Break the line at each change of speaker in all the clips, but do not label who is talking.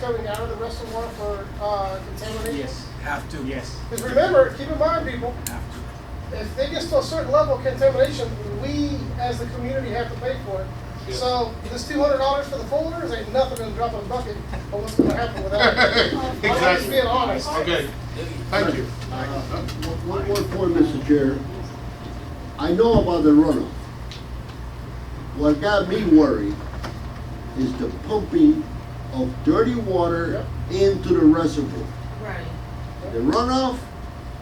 coming out of the reservoir for contamination?
Yes.
Have to.
Yes.
Because remember, keep in mind, people,
Have to.
if they get to a certain level of contamination, we as the community have to pay for it.
Yeah.
So this $200 for the folders ain't nothing in a drop of a bucket of what's going to happen with that. I'm just
Exactly.
being honest.
Okay, thank you.
One more point, Mr. Chair. I know about the runoff. What got me worried is the pumping of dirty water into the reservoir.
Right.
The runoff,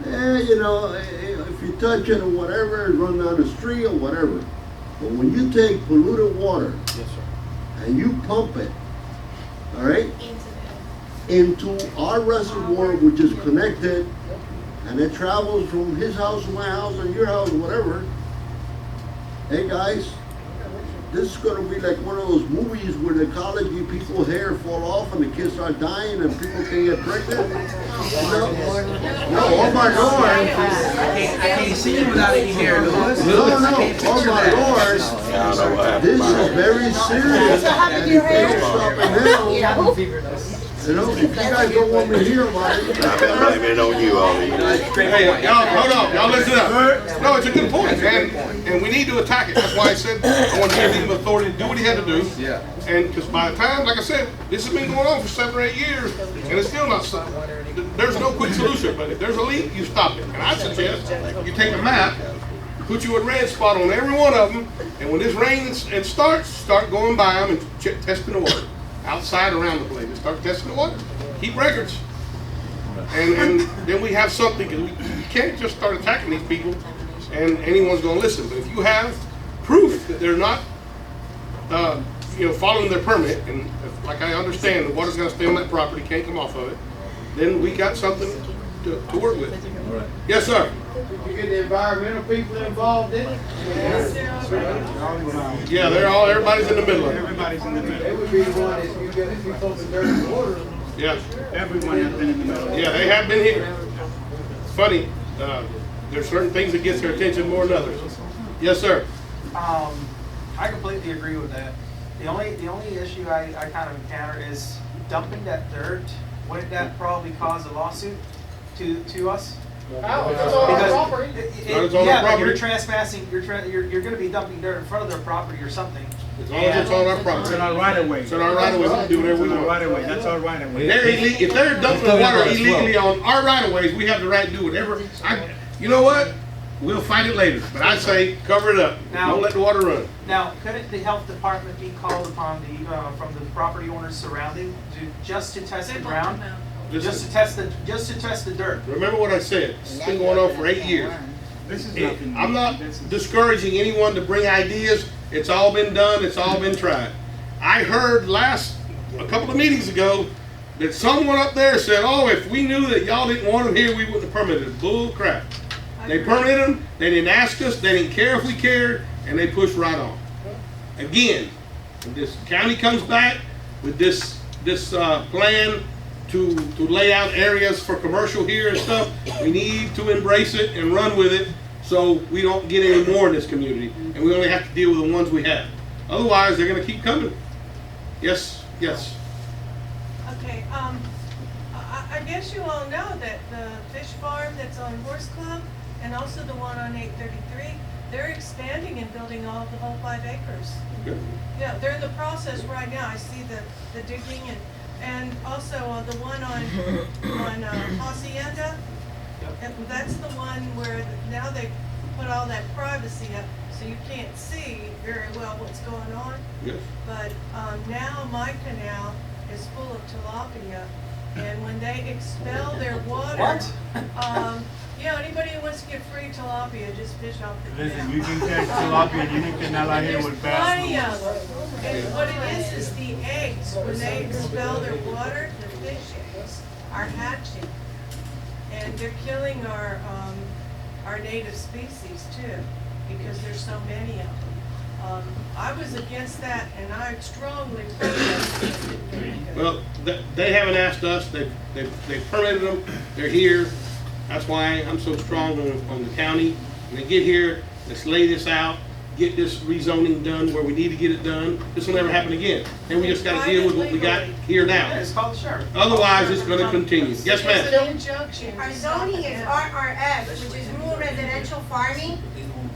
if you touch it or whatever, it run down the street or whatever. But when you take polluted water
Yes, sir.
and you pump it, all right,
Into
into our reservoir, which is connected, and it travels from his house to my house and your house, whatever. Hey guys, this is gonna be like one of those movies where the college people's hair fall off and the kids start dying and people can get pregnant. No, oh my Lord.
I can't see you without any hair, Louis.
No,
I
no,
can't
oh
picture
my
that.
Lord.
Yeah, I know what happened.
This is very serious.
So how did
And
your
if they
hair-
don't stop it now, if you guys don't want me to hear about it,
I've been blaming it on you all these years.
Hey, y'all, hold on, y'all listen up. No, it's a good point, and we need to attack it. That's why I said I want to give him authority to do what he had to do.
Yeah.
And because by the time, like I said, this has been going on for 7 or 8 years, and it's still not solved. There's no quick solution, but if there's a leak, you stop it. And I suggest you take a map, put you a red spot on every one of them, and when this rains and starts, start going by them and testing the water. Outside, around the place, and start testing the water. Keep records. And then we have something, because we can't just start attacking these people and anyone's gonna listen. But if you have proof that they're not, following their permit, and like I understand, the water's gonna stay on that property, can't come off of it, then we got something to work with. Yes, sir.
You get the environmental people involved in it?
Yeah, everybody's in the middle of it.
Everybody's in the
They
middle.
would be the one if you pump the dirty water.
Yeah,
Everyone has been in the middle.
yeah, they have been here. It's funny, there's certain things that gets their attention more than others. Yes, sir.
I completely agree with that. The only issue I kind of encounter is dumping that dirt. Wouldn't that probably cause a lawsuit to us?
How? If it's on our property.
Not as on our
Yeah, but you're
property.
trespassing. You're going to be dumping dirt in front of their property or something.
As long as it's on our
It's
property.
in our right of way.
It's in our right of way, we can do whatever we
It's in our
want.
right of way. That's our right of way.
If they're dumping the water illegally on our right of ways, we have the right to do whatever. You know what? We'll fight it later, but I say cover it up.
Now-
Don't let the water run.
Now, couldn't the health department be called upon from the property owners surrounding just to test the ground, just to test the dirt?
Remember what I said. It's been going on for 8 years.
This is nothing.
I'm not
This is-
discouraging anyone to bring ideas. It's all been done. It's all been tried. I heard a couple of meetings ago that someone up there said, "Oh, if we knew that y'all didn't want them here, we wouldn't have permitted it." Bull crap. They permitted them. They didn't ask us. They didn't care if we cared, and they pushed right on. Again, when this county comes back with this plan to lay out areas for commercial here and stuff, we need to embrace it and run with it so we don't get any more in this community, and we only have to deal with the ones we have. Otherwise, they're going to keep coming. Yes, yes.
Okay, I guess you all know that the fish farm that's on Horse Club and also the one on 833, they're expanding and building all the whole 5 acres.
Good.
Yeah, they're in the process right now. I see the digging and also the one on Hacienda. And that's the one where now they put all that privacy up, so you can't see very well what's going on.
Yes.
But now my canal is full of tilapia, and when they expel their water, anybody who wants to get free tilapia, just fish off the canal.
Listen, you can catch tilapia in any canal out here
There's
with bass.
plenty of them. And what it is the eggs. When they expel their water, the fish eggs are hatching. And they're killing our native species too, because there's so many of them. I was against that, and I strongly protested.
Well, they haven't asked us. They've permitted them. They're here. That's why I'm so strong on the county. When they get here, let's lay this out. get this rezoning done where we need to get it done. This will never happen again. And we just gotta deal with what we got here now.
It's called the sheriff.
Otherwise, it's gonna continue. Yes,
It's
ma'am?
an injunction.
Our zoning is RRF, which is rural residential farming.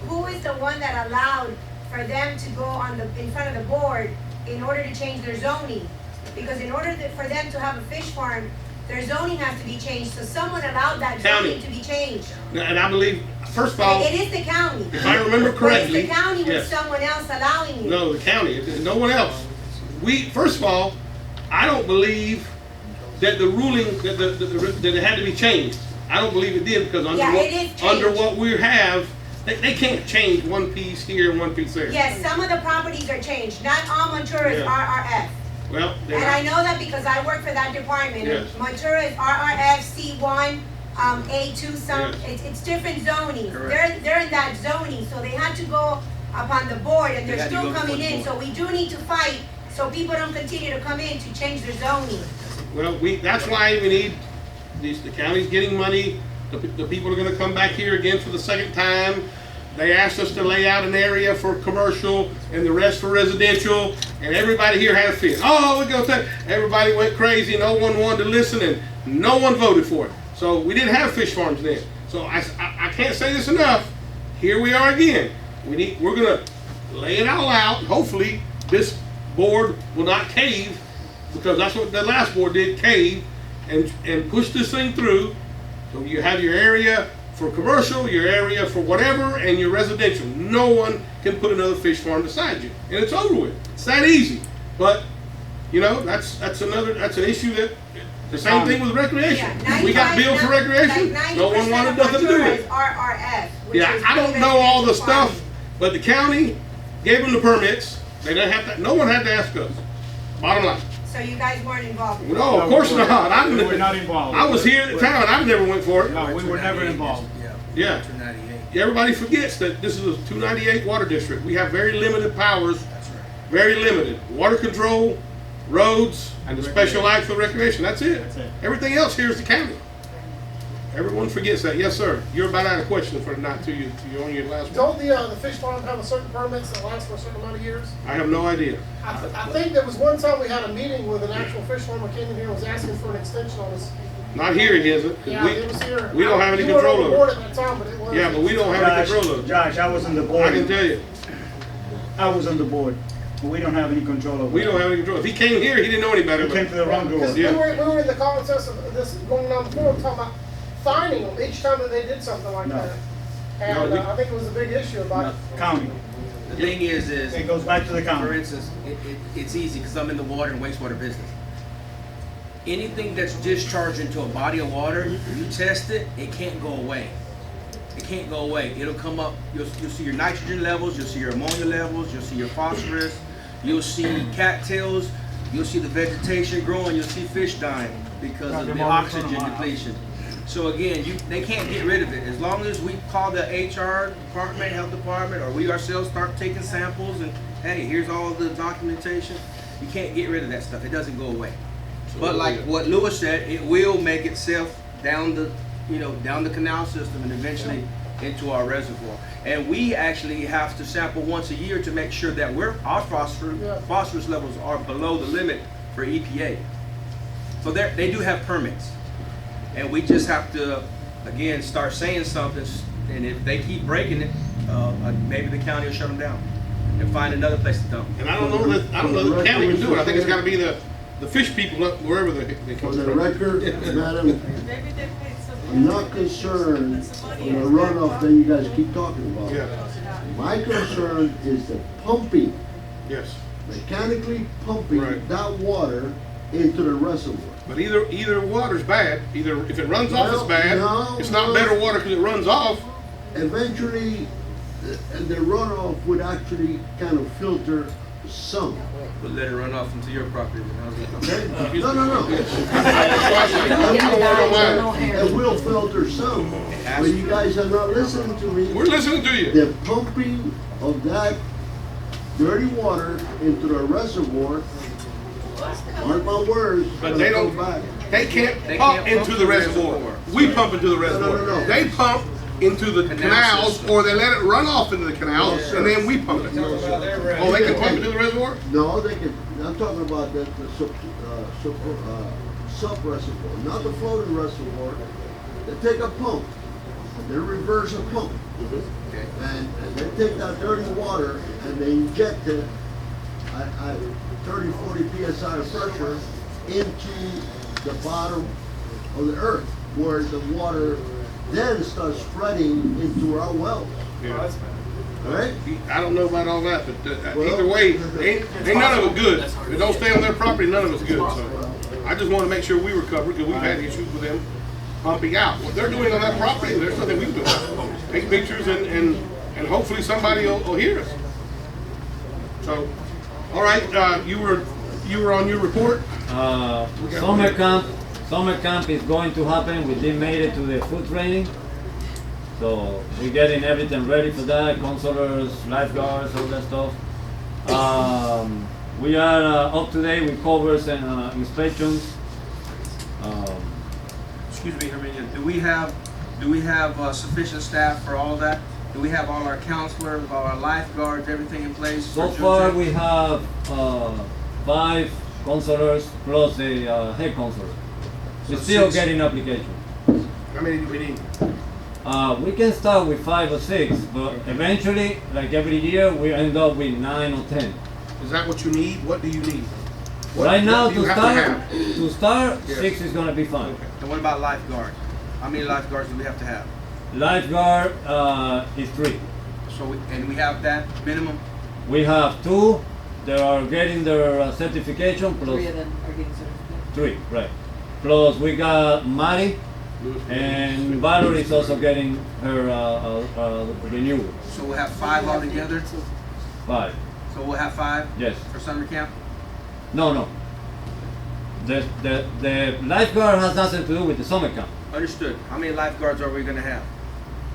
Who is the one that allowed for them to go in front of the board in order to change their zoning? Because in order for them to have a fish farm, their zoning has to be changed, so someone allowed that
County.
zoning to be changed.
And I believe, first of all,
It is the county.
if I remember correctly.
But it's the county with
yes.
someone else allowing it.
No, the county, no one else. First of all, I don't believe that the ruling, that it had to be changed. I don't believe it did, because
Yeah, it is changed.
under what we have, they can't change one piece here and one piece there.
Yes, some of the properties are changed, not all Montura is
Yeah.
RRF.
Well,
And I know that because I work for that department.
Yes.
Montura is RRF, C1, A2, some,
Yes.
it's different zoning.
Correct.
They're in that zoning, so they had to go upon the board and
They
they're
had to
still
go before
coming
the
in.
board.
So we do need to fight, so people don't continue to come in to change their zoning.
well, that's why we need, the county's getting money, the people are gonna come back here again for the second time. They asked us to lay out an area for commercial and the rest for residential, and everybody here had a fit. Oh, we're gonna take, everybody went crazy, no one wanted to listen, and no one voted for it. So we didn't have fish farms then. So I can't say this enough, here we are again. We're gonna lay it all out. Hopefully, this board will not cave, because that's what the last board did, cave, and push this thing through. So you have your area for commercial, your area for whatever, and your residential. No one can put another fish farm beside you, and it's over with. It's that easy. But you know, that's an issue that the same thing with recreation.
Yeah,
We got billed for recreation.
Like
No one
90%
wanted
of
nothing to do
Montura
with
is
it.
RRF, which
Yeah,
is
I don't
rural
know all the
residential
stuff,
farming.
but the county gave them the permits. They didn't have to. No one had to ask us. Bottom line.
So you guys weren't involved?
No, of course not.
We were not involved.
I was here at the time, and I never went for it.
No, we were never involved.
Yeah.
298.
Everybody forgets that this is a 298 water district. We have very limited powers,
That's right.
very limited. Water control, roads, and the special act for recreation. That's it.
That's it.
Everything else here is the county. Everyone forgets that. Yes, sir. You're about out of question for not to you on your last one.
Don't the fish farm have a certain permits that last for a certain amount of years?
I have no idea.
I think there was one time we had a meeting with an actual fish farmer came in here and was asking for an extension on his.
Not here, it isn't. 'Cause
Yeah, it was here.
we don't have any
You weren't
control
on the board
over it.
at that time, but it was.
Yeah, but we don't have any control over it.
Josh, I was on the
I
board.
can tell you,
I was on the board, but we don't have any control over it.
we don't have any control. If he came here, he didn't know any better.
We came to the wrong door.
Because
Yeah.
we were in the process of this going down the floor, talking about fining them each time that they did something like
No.
that. And
No,
I think it was a big issue about it.
County.
The thing is,
It goes back to the
for
county.
instance, it's easy because I'm in the water and wastewater business. Anything that's discharged into a body of water, you test it, it can't go away. It can't go away. It'll come up, you'll see your nitrogen levels, you'll see your ammonia levels, you'll see your phosphorus, you'll see cattails, you'll see the vegetation growing, you'll see fish dying because of the oxygen depletion. So again, they can't get rid of it. As long as we call the HR department, health department, or we ourselves start taking samples and, hey, here's all the documentation, you can't get rid of that stuff. It doesn't go away. But like what Lewis said, it will make itself down the canal system and eventually into our reservoir. And we actually have to sample once a year to make sure that our phosphorus levels are below the limit for EPA. So they do have permits. And we just have to, again, start saying something, and if they keep breaking it, maybe the county will shut them down and find another place to dump.
And I don't know that the county can do it. I think it's gotta be the fish people up wherever they
For
come
the
from.
record, madam,
Maybe they paid some.
I'm not concerned with the runoff that you guys keep talking about.
Yeah,
My concern is the pumping,
yes.
mechanically pumping
Right.
that water into the reservoir.
But either water's bad. Either if it runs off, it's
Well,
bad.
no,
It's not
no.
better water because it runs off.
Eventually, the runoff would actually kind of filter some.
We'll let it run off into your property.
Okay? No, no, no.
We're
It will filter some, but you guys are not listening to me.
listening to you.
The pumping of that dirty water into the reservoir, mark my words,
But
gonna
they
come
don't.
back.
They can't
They
pump
can't
into
pump
the
the
reservoir.
reservoir.
We pump into the reservoir.
no, no.
They pump into the
Canal
canals,
system.
or they let it run off into the canals,
Yes, sir.
and then we pump it. Oh, they can pump it to the reservoir?
No, they can, I'm talking about the sub reservoir, not the floating reservoir. They take a pump, they reverse a pump. And they take that dirty water and they inject it at 30, 40 PSI of pressure into the bottom of the earth, where the water then starts spreading into our wells,
Yeah.
right?
I don't know about all that, but
Well,
either way, ain't none of it good. If it don't stay on their property, none of it's good, so. I just wanna make sure we were covered, because we've had issues with them pumping out. What they're doing on that property, there's nothing we can do about it. Take pictures and hopefully somebody will hear us. So, all right, you were on your report?
Summer camp is going to happen. We did made it to the food training. So we're getting everything ready for that, counselors, lifeguards, all that stuff. We are up to date with covers and inspections.
Excuse me, Herminia, do we have sufficient staff for all that? Do we have all our counselors, all our lifeguards, everything in place?
So
for
far
children?
we have 5 counselors plus the head counselor. We're
So
still
6.
getting applications.
How many do we need?
We can start with 5 or 6, but eventually, like every year, we end up with 9 or 10.
Is that what you need? What do you need? What-
Right now,
what do you have have?
to start,
Yes.
6 is gonna be fine.
And what about lifeguards? How many lifeguards do we have to have?
Lifeguard is 3.
So, and we have that minimum?
We have 2 that are getting their certification, plus
3 of them are getting certified.
3, right. Plus we got Mari, and Valerie is also getting her renewal.
So we'll have 5 altogether?
5,
So we'll have 5
yes.
for summer camp?
No. The lifeguard has nothing to do with the summer camp.
Understood. How many lifeguards are we gonna have?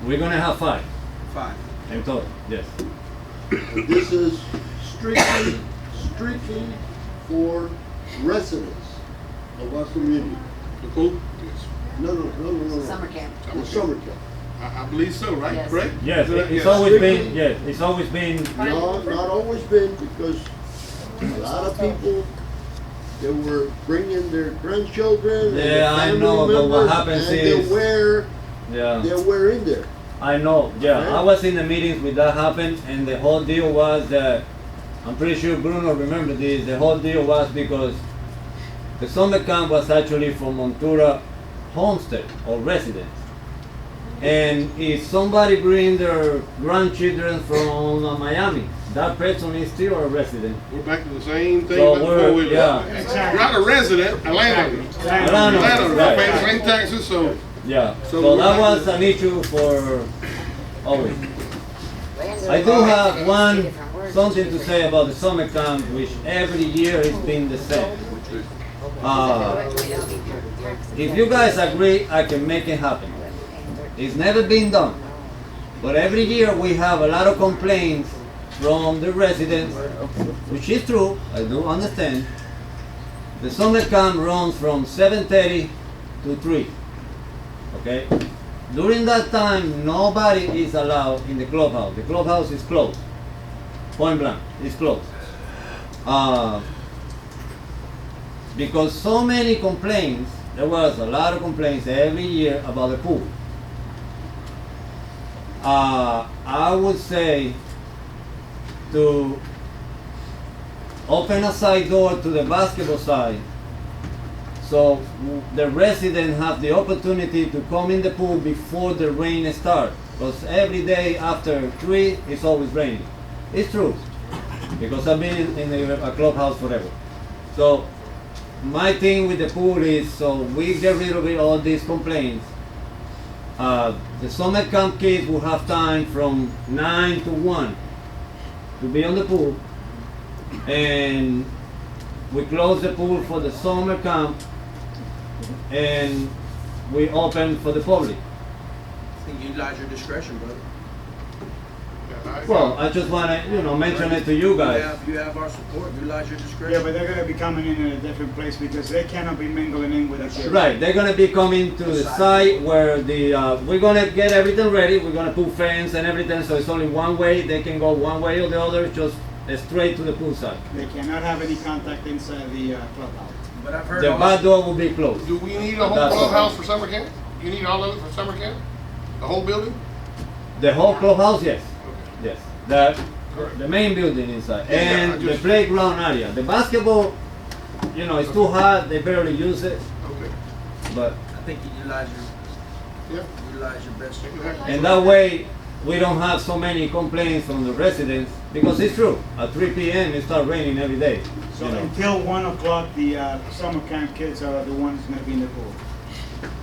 We're gonna have 5
5.
in total, yes.
And this is strictly for residents of our community.
The pool?
No.
Summer camp.
The summer camp.
I believe so, right?
Yes.
Correct?
Yes,
Yes.
it's always been, yes, it's always been,
No, not always been, because a lot of people, they were bringing their grandchildren and their
Yeah, I
family
know, but what
members,
happens
and
is- yeah.
they were in there.
I know, yeah.
Right?
I was in the meetings when that happened, and the whole deal was that, I'm pretty sure Bruno remember this, the whole deal was because the summer camp was actually from Montura homestead or residents. And if somebody bring their grandchildren from Miami, that person is still a resident.
We're back to the same thing
So
as
we're-
before we were.
yeah.
You're not a resident, a landowner.
Landowner,
Landowner,
right.
pay the same taxes, so.
Yeah,
So
so
we're
that
not-
was an issue for always. I do have something to say about the summer camp, which every year has been the same. If you guys agree, I can make it happen. It's never been done. But every year we have a lot of complaints from the residents, which is true, I do understand. The summer camp runs from 7:30 to 3. Okay? During that time, nobody is allowed in the clubhouse. The clubhouse is closed. Point blank, it's closed. Because so many complaints, there was a lot of complaints every year about the pool. I would say to open a side door to the basketball side, so the residents have the opportunity to come in the pool before the rain starts. Because every day after 3, it's always raining. It's true, because I've been in a clubhouse forever. So my thing with the pool is, so we get rid of all these complaints. The summer camp kids will have time from 9 to 1 to be on the pool, and we close the pool for the summer camp, and we open for the public.
I think you utilize your discretion, brother.
Well, I just wanna, mention it to you guys.
You have our support, utilize your discretion.
Yeah, but they're gonna be coming in a different place because they cannot be mingling in with the kids.
Right, they're gonna be coming to the site where we're gonna get everything ready, we're gonna put fence and everything, so it's only one way, they can go one way or the other, just straight to the pool side.
They cannot have any contact inside the clubhouse.
But I've heard
The
also-
back door will be closed.
Do we need a whole
That's all.
clubhouse for summer camp? You need all of it for summer camp? The whole building?
The whole clubhouse, yes, yes. The main building inside,
Yeah, I
and the
just-
playground area. The basketball, it's too hot, they barely use it,
Okay.
but,
I think you utilize
Yeah.
your best.
and that way, we don't have so many complaints from the residents, because it's true, at 3 p.m. it starts raining every day.
So until 1 o'clock, the summer camp kids are the ones gonna be in the pool.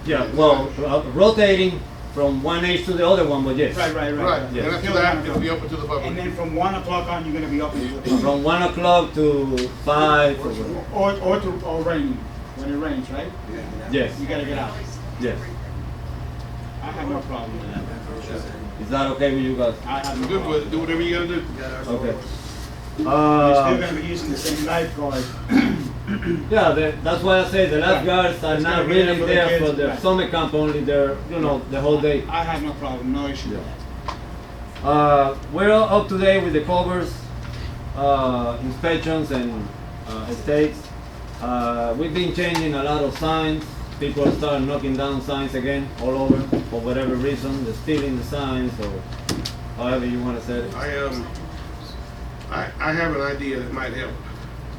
Yeah, well, rotating from one age to the other one, but yes.
Right.
Right,
Yeah.
and after
Till
that,
1
it'll be
o'clock.
open to the
And
public.
then from 1 o'clock on, you're gonna be open to the public.
From 1 o'clock to 5, or whatever.
Or raining, when it rains, right?
Yes,
You gotta get out.
yes.
I have no problem with that.
Is that okay with you guys?
I have
I'm
no
good
problem.
with it, do whatever you gotta do.
Okay.
You're still gonna be using the same lifeguard.
Yeah, that's why I say the lifeguards are
It's
not
gonna be there
really
for the
there
kids,
for the
right.
summer camp only, they're, the whole day.
I have no problem, no issue with
Yeah.
that.
We're all up to date with the covers, inspections and estates. We've been changing a lot of signs. People start knocking down signs again all over for whatever reason. They're stealing the signs or however you want to say it.
I have an idea that might help.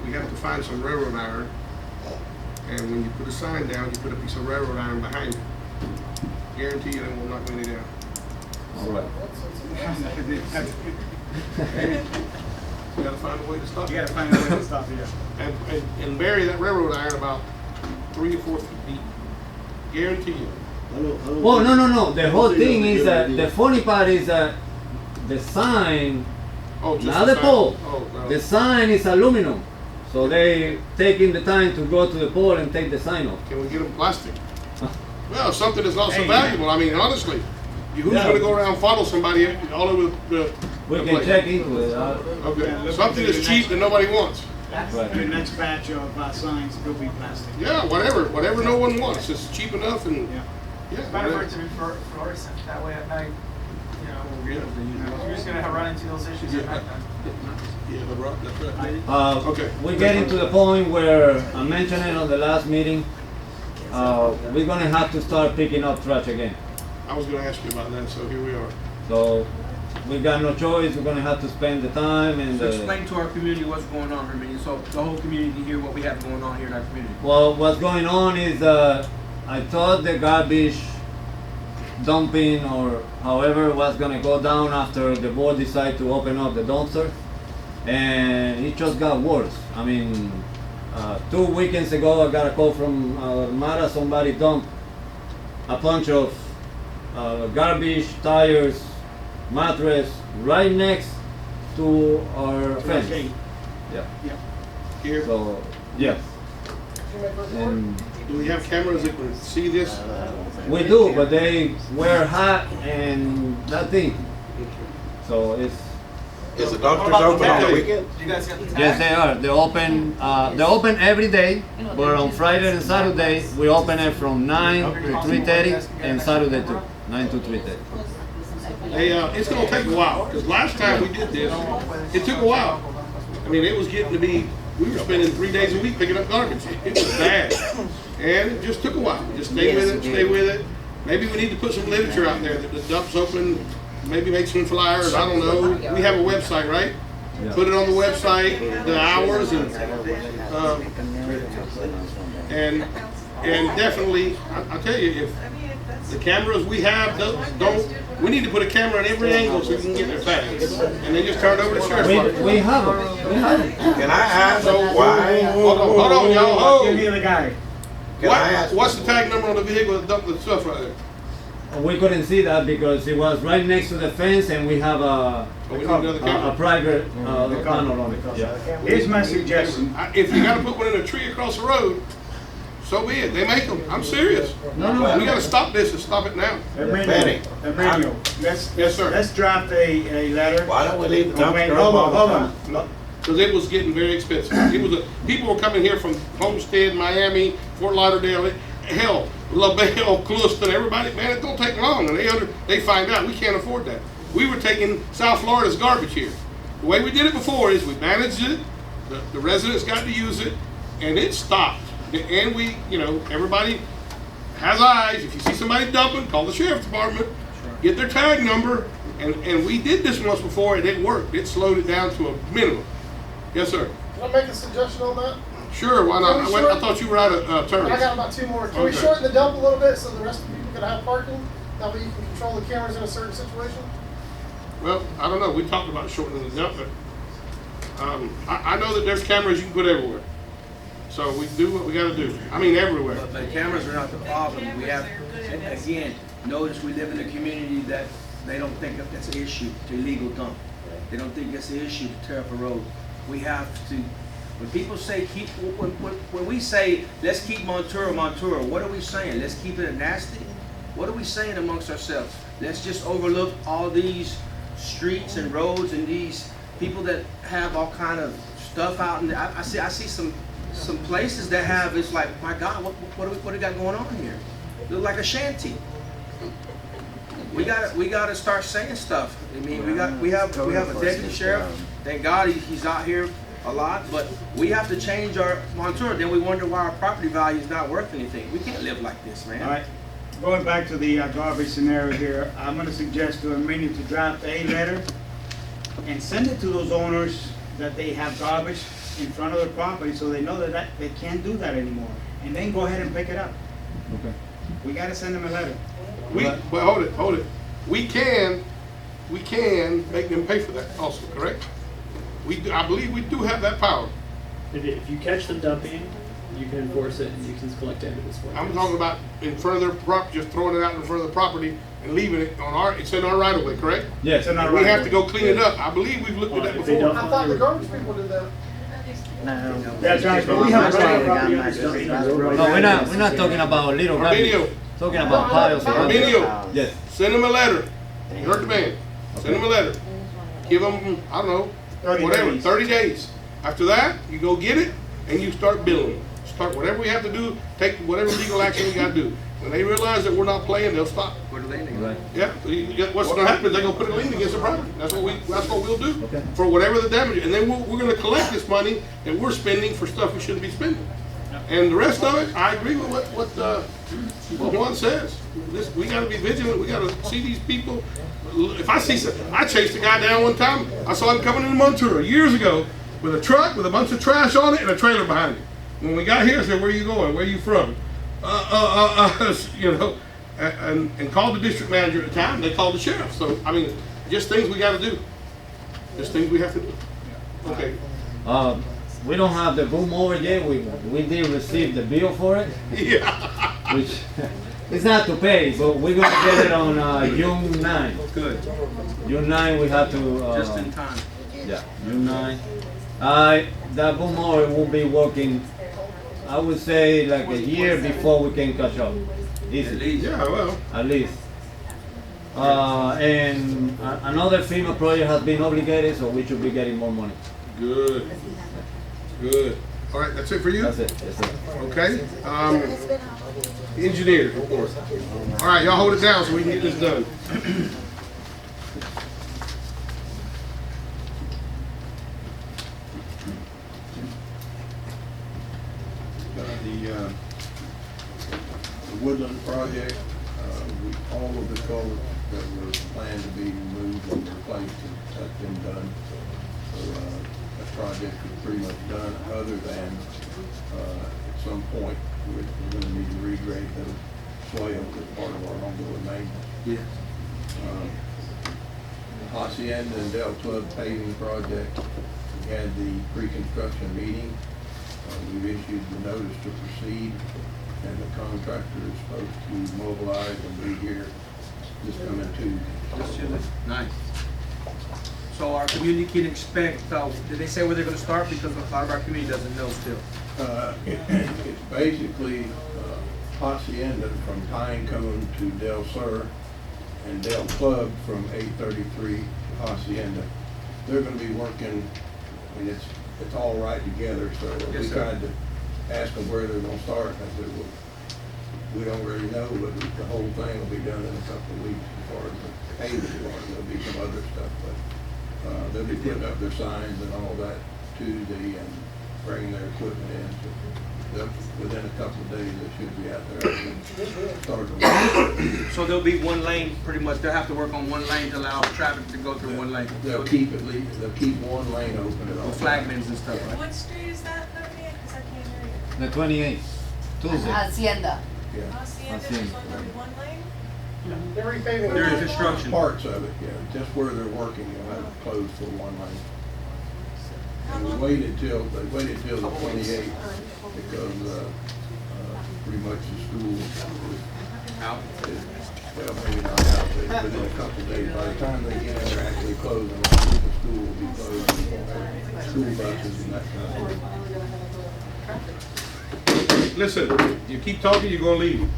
We have to find some railroad iron, and when you put a sign down, you put a piece of railroad iron behind it. Guarantee you they won't knock any down.
All right.
You gotta find a way to stop
You
it.
gotta find a way to stop it.
And bury that railroad iron about 3 or 4 feet deep. Guarantee you.
Well, no. The whole thing is that the funny part is that the sign,
Oh, just
not
the
the
sign.
pole,
Oh, no.
the sign is aluminum. So they taking the time to go to the pole and take the sign off.
Can we get them plastic? Well, something that's not so
Hey.
valuable. I mean, honestly, who's
Yeah.
gonna go around and follow somebody all over the
We
the
can
place?
check into it.
Okay,
Yeah, look
something
into
that's
the
cheap
next-
that nobody wants.
The next batch of signs will be plastic.
Yeah, whatever no one wants. It's cheap enough and,
Yeah.
yeah.
It's better for
whatever.
it to be fluorescent, that way at night,
Yeah,
you're just gonna run into those issues at night.
yeah, that's right. Okay.
We're getting to the point where I mentioned it on the last meeting. We're gonna have to start picking up trash again.
I was gonna ask you about that, so here we are.
So we got no choice. We're gonna have to spend the time and.
So explain to our community what's going on, Hermini, so the whole community can hear what we have going on here in our community.
Well, what's going on is I thought the garbage dumping or however was gonna go down after the board decided to open up the dumpster, and it just got worse. I mean, 2 weekends ago I got a call from Mara. Somebody dumped a bunch of garbage, tires, mattress right next to our fence.
Okay.
Yeah.
Here,
So yes. And
do we have cameras that can see this?
we do, but they wear hat and that thing. So it's
Is the dumpsters open on the weekend?
You guys got the tag?
yes, they are. They open every day, but on Friday and Saturday we open it from 9 to 3:30 and Saturday too, 9 to 3:30.
Hey, it's gonna take a while, because last time we did this, it took a while. I mean, it was getting to be, we were spending 3 days a week picking up garbage. It was bad. And it just took a while. Just stay with it, stay with it. Maybe we need to put some literature out there that the dump's open, maybe make some flyers, I don't know. We have a website, right?
Yeah.
Put it on the website, the hours and definitely, I'll tell you, if the cameras we have don't, we need to put a camera in every angle so we can get their facts. And then just turn it over to the sheriff's department.
We have them. We have them.
Can I ask why?
Hold on, y'all.
Give me the guy.
Can I ask?
What's the tag number on the vehicle that dumped the stuff right there?
We couldn't see that because it was right next to the fence, and we have
Oh, we need another
a
camera.
private panel on it. Yeah.
Here's my suggestion.
If you gotta put one in a tree across the road, so so be it. They make them. I'm serious.
No.
We gotta stop this and stop it now.
Benny.
Emilio, let's
Yes, sir.
let's draft a letter.
Why don't we leave the
Okay,
dumpster
hold
up
on,
all
hold
the
on.
time?
Because it was getting very expensive. People were coming here from Homestead, Miami, Fort Lauderdale, hell, LaBelle, Clewiston, everybody. Man, it don't take long, and they find out we can't afford that. We were taking South Florida's garbage here. The way we did it before is we managed it. The residents got to use it, and it stopped. And we, everybody has eyes. If you see somebody dumping, call the sheriff's department, get their tag number, and we did this once before, and it worked. It slowed it down to a minimum. Yes, sir.
Can I make a suggestion on that?
Sure, why not?
Can we
I thought you were out of turn.
I got about 2 more. Can we
Okay.
shorten the dump a little bit so the rest of the people can have parking? That way you can control the cameras in a certain situation?
Well, I don't know. We talked about shortening the dump, but I know that there's cameras you can put everywhere. So we do what we got to do. I mean, everywhere.
But cameras are not the problem. We have, and again, notice we live in a community that they don't think that that's an issue to illegal dump. They don't think it's an issue to tear up a road. We have to, when people say when we say let's keep Montura, what are we saying? Let's keep it nasty? What are we saying amongst ourselves? Let's just overlook all these streets and roads and these people that have all kind of stuff out. And I see some places that have, it's like, my God, what do we got going on here? It look like a shanty. We gotta start saying stuff. I mean, we have a deputy sheriff. Thank God he's out here a lot, but we have to change our Montura. Then we wonder why our property value is not worth anything. We can't live like this, man.
All right, going back to the garbage scenario here, I'm gonna suggest to Emilio to draft a letter and send it to those owners that they have garbage in front of their property, so they know that they can't do that anymore, and then go ahead and pick it up.
Okay.
We gotta send them a letter.
But hold it. We can make them pay for that also, correct? I believe we do have that power.
If you catch them dumping, you can enforce it and you can collect damages for it.
I'm talking about in front of their property, just throwing it out in front of the property and leaving it on it's in our right of way, correct?
Yes.
in our
We
right
have
of
to
way.
go clean it up. I believe we've looked at that
If they
before.
don't-
I thought the garbage people did that.
That's right, but we have a property on the street.
No, we're not talking about little
Arminio.
garbage. Talking about piles of garbage.
Arminio,
Yes.
send them a letter. You heard the man. Send them a letter. Give them, I don't know,
30
whatever,
days.
30 days. After that, you go get it and you start billing. Start whatever we have to do, take whatever legal action we got to do. When they realize that we're not playing, they'll stop.
Put a lien in.
Right.
Yeah, what's going to happen is they're going to put a lien against the property. That's what we'll do
Okay.
for whatever the damage. And then we're going to collect this money that we're spending for stuff we shouldn't be spending. And the rest of it, I agree with what Juan says. We got to be vigilant. We got to see these people. If I see I chased a guy down one time. I saw him coming in Montura years ago with a truck with a bunch of trash on it and a trailer behind it. When we got here, I said, "Where are you going? Where are you from?" And called the district manager at the time. They called the sheriff. So I mean, just things we got to do. Just things we have to do. Okay.
We don't have the boom over yet. We did receive the bill for it,
Yeah.
which it's not to pay, but we're gonna get it on June 9.
Good,
June 9 we have to.
just in time.
Yeah, June 9. That boom mower will be working, I would say, like a year before we can catch up.
At
Easy,
least.
Yeah. Well.
at least. And another FEMA project has been obligated, so we should be getting more money.
Good. Good. All right. That's it for you.
That's it. That's it.
Okay. Engineer report. All right. Y'all hold it down so we can get this done.
The Woodland project, all of the culverts that were planned to be removed and replaced, that's been done. So, that project is pretty much done, other than, at some point, we're gonna need to regrade those swales as part of our ongoing maintenance.
Yeah.
Hacienda and Del Club paving project, we had the pre-construction meeting. We've issued the notice to proceed, and the contractor is supposed to mobilize and be here this coming Tuesday.
Nice. So our community can expect, did they say where they're gonna start? Because a lot of our community doesn't know still.
It's basically Hacienda from Pinecone to Del Sur and Del Club from 833 to Hacienda. They're gonna be working, I mean, it's all right together, so
Yes,
we
sir.
tried to ask them where they're gonna start. I said, well, we don't really know, but the whole thing will be done in a couple of weeks as far as the paving part. There'll be some other stuff, but they'll be putting up their signs and all that Tuesday and bringing their equipment in. So within a couple of days, they should be out there and start to work.
So there'll be one lane, pretty much, they'll have to work on one lane to allow traffic to go through one lane.
They'll keep one lane open at all.
The flagmans and stuff, right?
What street is that, Liberty? Because I can't hear you.
The 28th, Tuesday.
Hacienda.
Yeah,
Hacienda, there's only one lane?
They're repaving.
There is construction.
parts of it, yeah, just where they're working, you'll have it closed for one lane.
How
And
long?
they waited till the 28th because, pretty much the school is,
Out.
well, maybe not out, but within a couple of days, by the time they get in, they're actually closing, the school will be closed, and won't have school buses and that kind of thing.
Listen, you keep talking, you're gonna leave.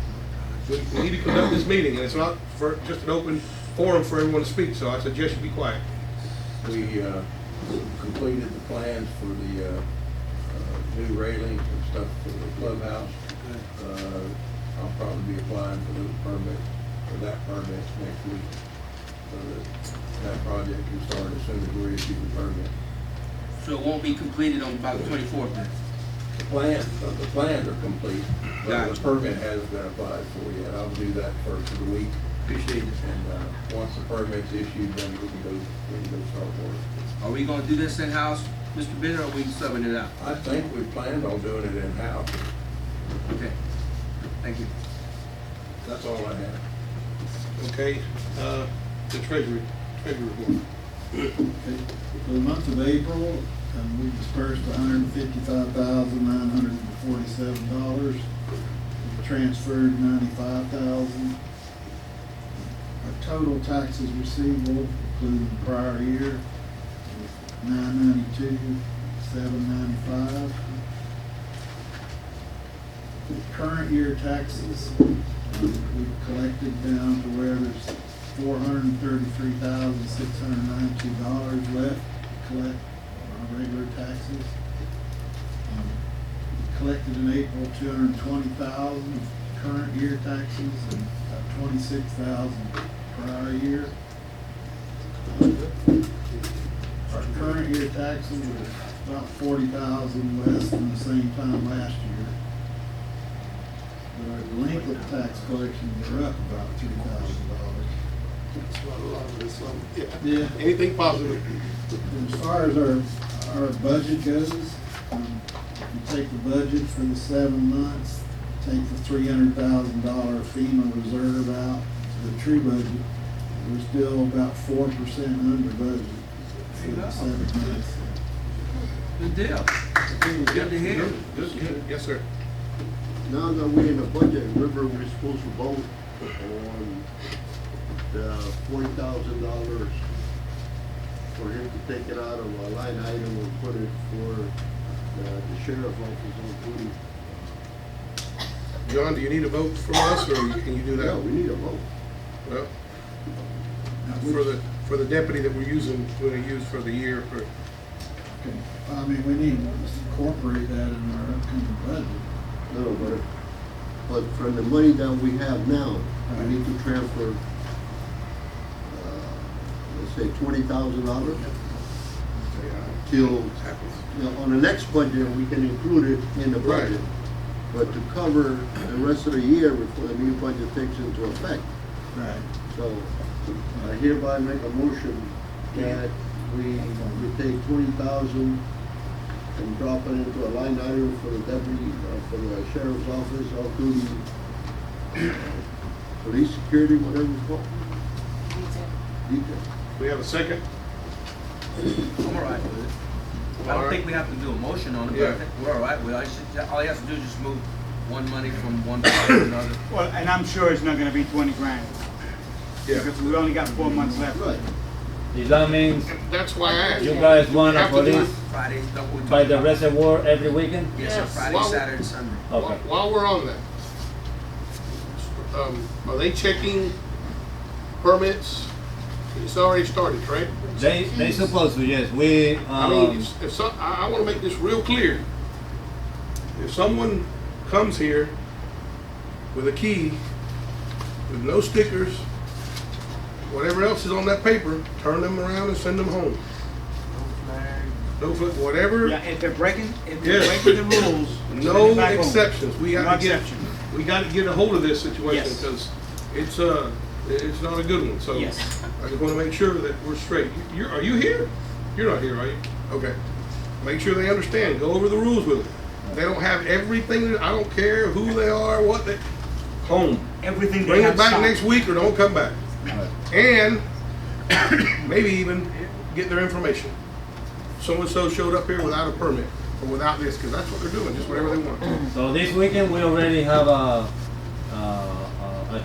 We need to conduct this meeting, and it's not for, just an open forum for everyone to speak, so I suggest you be quiet.
We completed the plans for the new railings and stuff for the clubhouse. I'll probably be applying for those permits, for that permit next week. So that project can start as soon as we're issued the permit.
So it won't be completed on about the 24th then?
The plans are complete, but
Gotcha.
the permit hasn't been applied for yet. I'll do that first of the week.
Appreciate it.
And once the permit's issued, then we can go start work.
Are we gonna do this in-house, Mr. Bennett, or are we subbing it out?
I think we planned on doing it in-house.
Okay, thank you.
That's all I have.
Okay, the treasury report.
For the month of April, we dispersed $155,947. We transferred $95,000. Our total taxes receivable, including the prior year, was $992,795. Current year taxes, we've collected down to where there's $433,692 left to collect on our regular taxes. Collected in April 220,000 current year taxes and about 26,000 prior year. Our current year taxes are about 40,000 less than the same time last year. But our delinquent tax collections are up about $3,000.
That's not a lot of this,
Yeah.
Anything positive?
As far as our budget goes, if you take the budget for the 7 months, take the $300,000 FEMA reserve out to the true budget, we're still about 4% under budget for the 7 months.
Good deal. Good to hear.
Good. Yes, sir.
Now that we're in the budget, remember we're supposed to vote on the $40,000 for him to take it out of a line item and put it for the sheriff's office on duty.
John, do you need a vote from us, or can you do
Yeah,
that?
we need a vote.
Well,
Now,
for the deputy that we're gonna use for the year, for,
okay, I mean, we need to incorporate that in our upcoming budget.
No, but from the money that we have now, we need to transfer, let's say $20,000 till, on the next budget, we can include it in the budget.
Right.
But to cover the rest of the year before the new budget takes into effect.
Right.
So I hereby make a motion that we take 20,000 and drop it into a line item for the deputy, for the sheriff's office, off duty, police security, whatever it's called. Detail.
we have a second?
I'm all right with it. I don't think we have to do a motion on it, but I
Yeah.
think we're all right with it. All he has to do is just move one money from one part to another.
Well, and I'm sure it's not gonna be 20 grand,
Yeah.
because we only got 4 months left.
Right.
If that means
That's why I asked.
you guys want a
Have to do
police
it.
Fridays, don't we
by
talk
the
about?
reservoir every weekend?
Yes, sir,
Yes.
Friday,
Well-
Saturday, Sunday.
Okay.
While we're on that, are they checking permits? It's already started, right?
They supposed to, yes. We,
I mean, I wanna make this real clear. If someone comes here with a key, with no stickers, whatever else is on that paper, turn them around and send them home. No, whatever,
Yeah, if they're breaking the
Yes.
rules. send
no
it back home.
exceptions.
No exception.
We gotta get a hold of this situation,
Yes.
because it's not a good one, so.
Yes.
I just wanna make sure that we're straight. Are you here? You're not here, are you? Okay. Make sure they understand, go over the rules with them. They don't have everything, I don't care who they are, what they, home.
Everything they
Bring it
have
back
signed.
next week or don't come back. And maybe even get their information. So-and-so showed up here without a permit, or without this, because that's what they're doing, just whatever they want.
so this weekend we already have a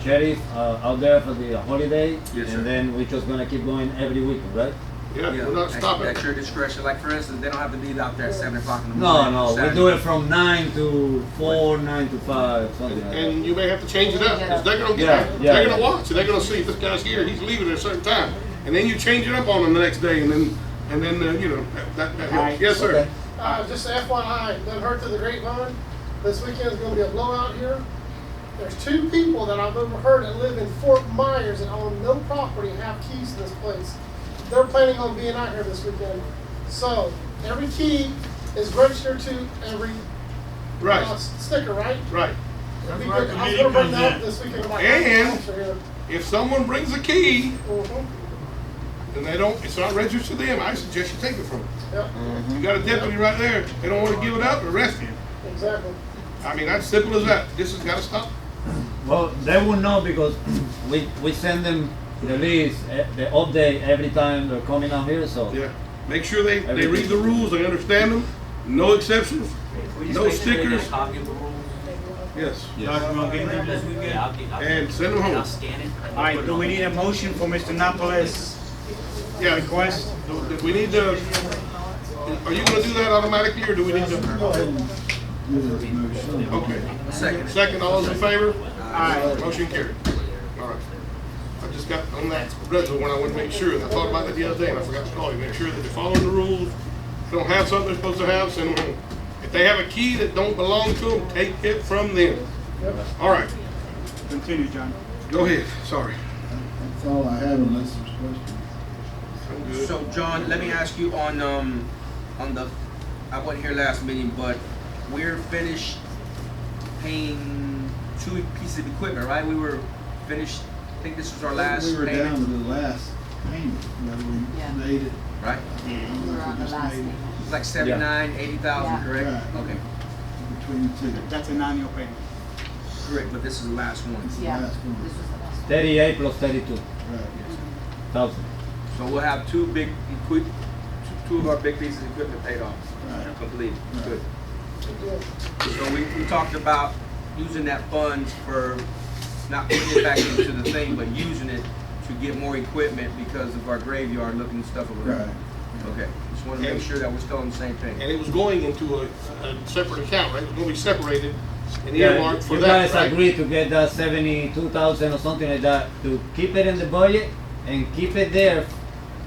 sheriff out there for the holiday.
Yes, sir.
And then we're just gonna keep going every weekend, right?
Yeah, we're not stopping.
At your discretion, like for instance, they don't have to be out there at 7 o'clock in the
No,
morning.
no, we
Saturday.
do it from 9 to 4, 9 to 5, something like that.
And you may have to change it up, because they're gonna
Yeah, yeah.
they're gonna watch, and they're gonna see if this guy's here, he's leaving at a certain time. And then you change it up on them the next day, and then, you know, that helps. Yes, sir.
Okay.
Just FYI, doesn't hurt to the grapevine, this weekend's gonna be a blowout here. There's 2 people that I've overheard that live in Fort Myers and own no property and have keys to this place. They're planning on being out here this weekend. So, every key is registered to every
Right,
sticker, right?
right.
I was gonna bring that up this weekend. with my
And-
officer here.
If someone brings a key,
Mhm.
and it's not registered to them, I suggest you take it from them.
Yep,
You got a deputy right there, they don't wanna give it up, arrest him.
exactly.
I mean, that's simple as that. This has gotta stop.
Well, they will know because we send them the list, the update every time they're coming out here, so.
Yeah. Make sure they read the rules, they understand them, no exceptions, no stickers.
Copy of the rules.
Yes.
Doc, you wanna get into this?
Yeah, I'll
And send them home.
I'll scan it.
All right, do we need a motion for Mr. Napoles'
Yeah,
request?
we need to, are you gonna do that automatically, or do we need to?
Go ahead and do this motion.
Okay.
Second.
Second, all those in favor? Aye. Motion carried. All right. I just got on that regular one, I wanted to make sure, and I thought about that the other day, and I forgot to call you, make sure that they're following the rules. If they don't have something they're supposed to have, send them home. If they have a key that don't belong to them, take it from them. All right,
Continue, John.
go ahead, sorry.
That's all I have unless there's questions.
I'm good.
So John, let me ask you on the, I wasn't here last meeting, but we're finished paying 2 pieces of equipment, right? We were finished, I think this was our last
We were down to
payment,
the last payment, where we made it.
right?
We were on the last payment.
It was like 79, 80,000, correct?
Right.
Okay,
Between the two.
That's an annual payment.
correct, but this is the last one.
It's the last one.
38 plus 32
Right.
thousand.
So we'll have two of our big pieces of equipment paid off,
Right.
complete,
Right.
good. So we talked about using that funds for, not putting it back into the thing, but using it to get more equipment because of our graveyard looking stuff over there.
Right.
Okay, just wanna make sure that we're still on the same page.
And it was going into a separate account, right? It was gonna be separated and
Yeah,
earmarked for
you
that,
guys
right?
agreed to get that 72,000 or something like that, to keep it in the budget and keep it there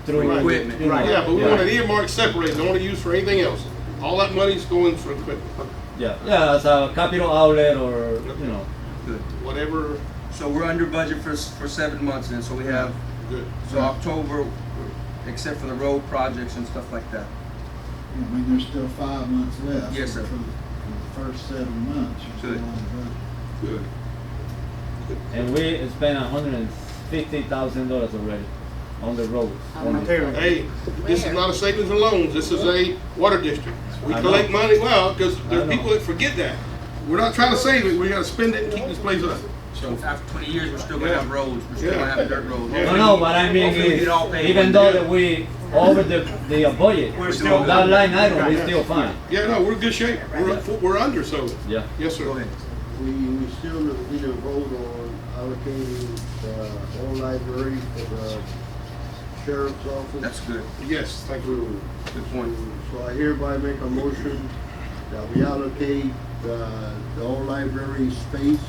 through.
Right.
Equipment.
you know,
Yeah, but we want it
yeah.
earmarked separated, don't want to use for anything else. All that money's going for equipment,
Yeah, as a capital outlet or, you know.
Good.
whatever,
So we're under budget for 7 months then, so we have,
good.
so October, except for the road projects and stuff like that.
I mean, there's still 5 months left.
Yes, sir.
For the first 7 months, you're
Good.
still on the budget.
Good.
And we spent $150,000 already on the roads.
Material.
Hey, this is not a savings and loans, this is a water district. We
I know.
collect money, well, because
I
there's
know.
people that forget that. We're not trying to save it, we gotta spend it and keep this place up.
So after 20 years, we're still gonna have roads, we're still
Yeah.
gonna have dirt roads.
Yeah.
No, but I mean,
Hopefully we
is,
get all paid
even
one
though
day.
that we over the budget,
We're still-
on that line item, we
Right.
still fine.
Yeah, no, we're in good shape, we're under, so,
Yeah.
yes, sir.
Go ahead.
We still need to vote on allocating the whole library for the sheriff's office.
That's good.
Yes, thank you. Good point.
So I hereby make a motion that we allocate the old library space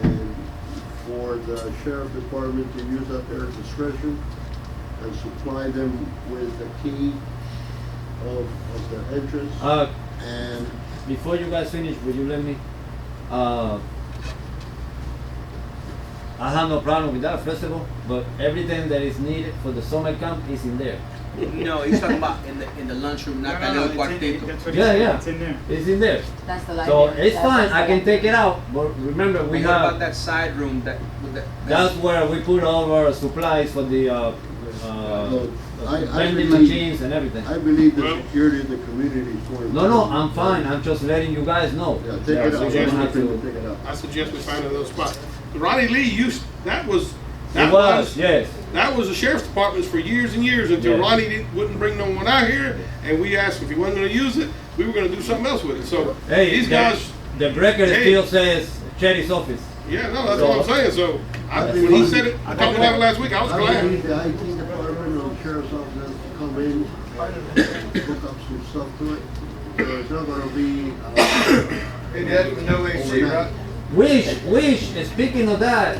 and for the sheriff department to use at their discretion and supply them with the key of the entrance. And
Before you guys finish, will you let me? I have no problem with that, first of all, but everything that is needed for the summer camp is in there.
No, he's talking about in the lunchroom, not that little cuartito.
That's what he
Yeah,
said,
yeah.
it's in there.
It's in there.
That's the
So
library.
it's fine, I can take it out, but remember, we
What about
have,
that side room that, with that?
that's where we put all our supplies for the,
I
vending
believe-
machines and everything.
I believe the security of the community is more important.
No, I'm fine, I'm just letting you guys know.
Yeah, take it
Yeah,
out.
so you
Yes,
don't have to.
Take it out.
I suggest we find another spot. Ronnie Lee used, that was
Yes.
that was the sheriff's department for years and years until
Yeah.
Ronnie wouldn't bring no one out here, and we asked if he wasn't gonna use it, we were gonna do something else with it, so
Hey,
these
the-
guys,
The record
Hey.
still says Cherry's office.
yeah, no, that's what I'm saying, so, when he said it, I talked about it last week, I was
I
glad.
believe the IT department or the sheriff's office has to come in, hook up some stuff to it. So it's not gonna be,
And that's with no AC, right?
Wish, speaking of that,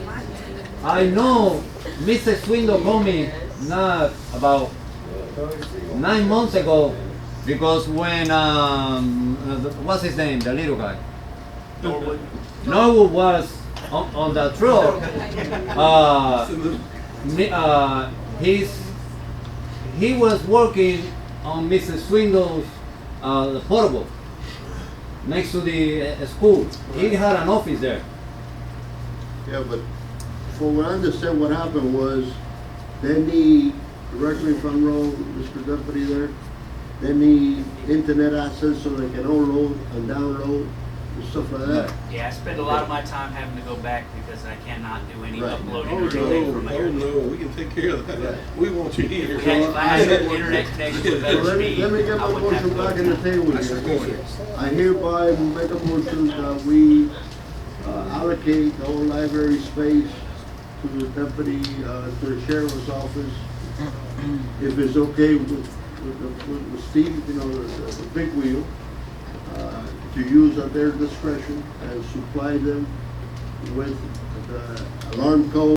I know Mrs. Swindle called me not about 9 months ago because when, what's his name, the little guy? Norwood was on the truck. He was working on Mrs. Swindle's portable next to the school. He had an office there.
yeah, but from what I understand, what happened was, they need, correct me if I'm wrong, Mr. Deputy there, they need internet access so they can upload and download and stuff like that.
Yeah, I spend a lot of my time having to go back because I cannot do any
Right.
uploading
Oh,
or anything from
no,
here.
oh, no, we can take care of that, we want you here.
If I had an internet connection with
So
better
let
speed,
me get
I
my
wouldn't have
motion
to
back
go.
in the table here. I hereby make a motion that we allocate the whole library space to the deputy, to the sheriff's office. If it's okay with Steve, you know, the big wheel, to use at their discretion and supply them with the alarm code.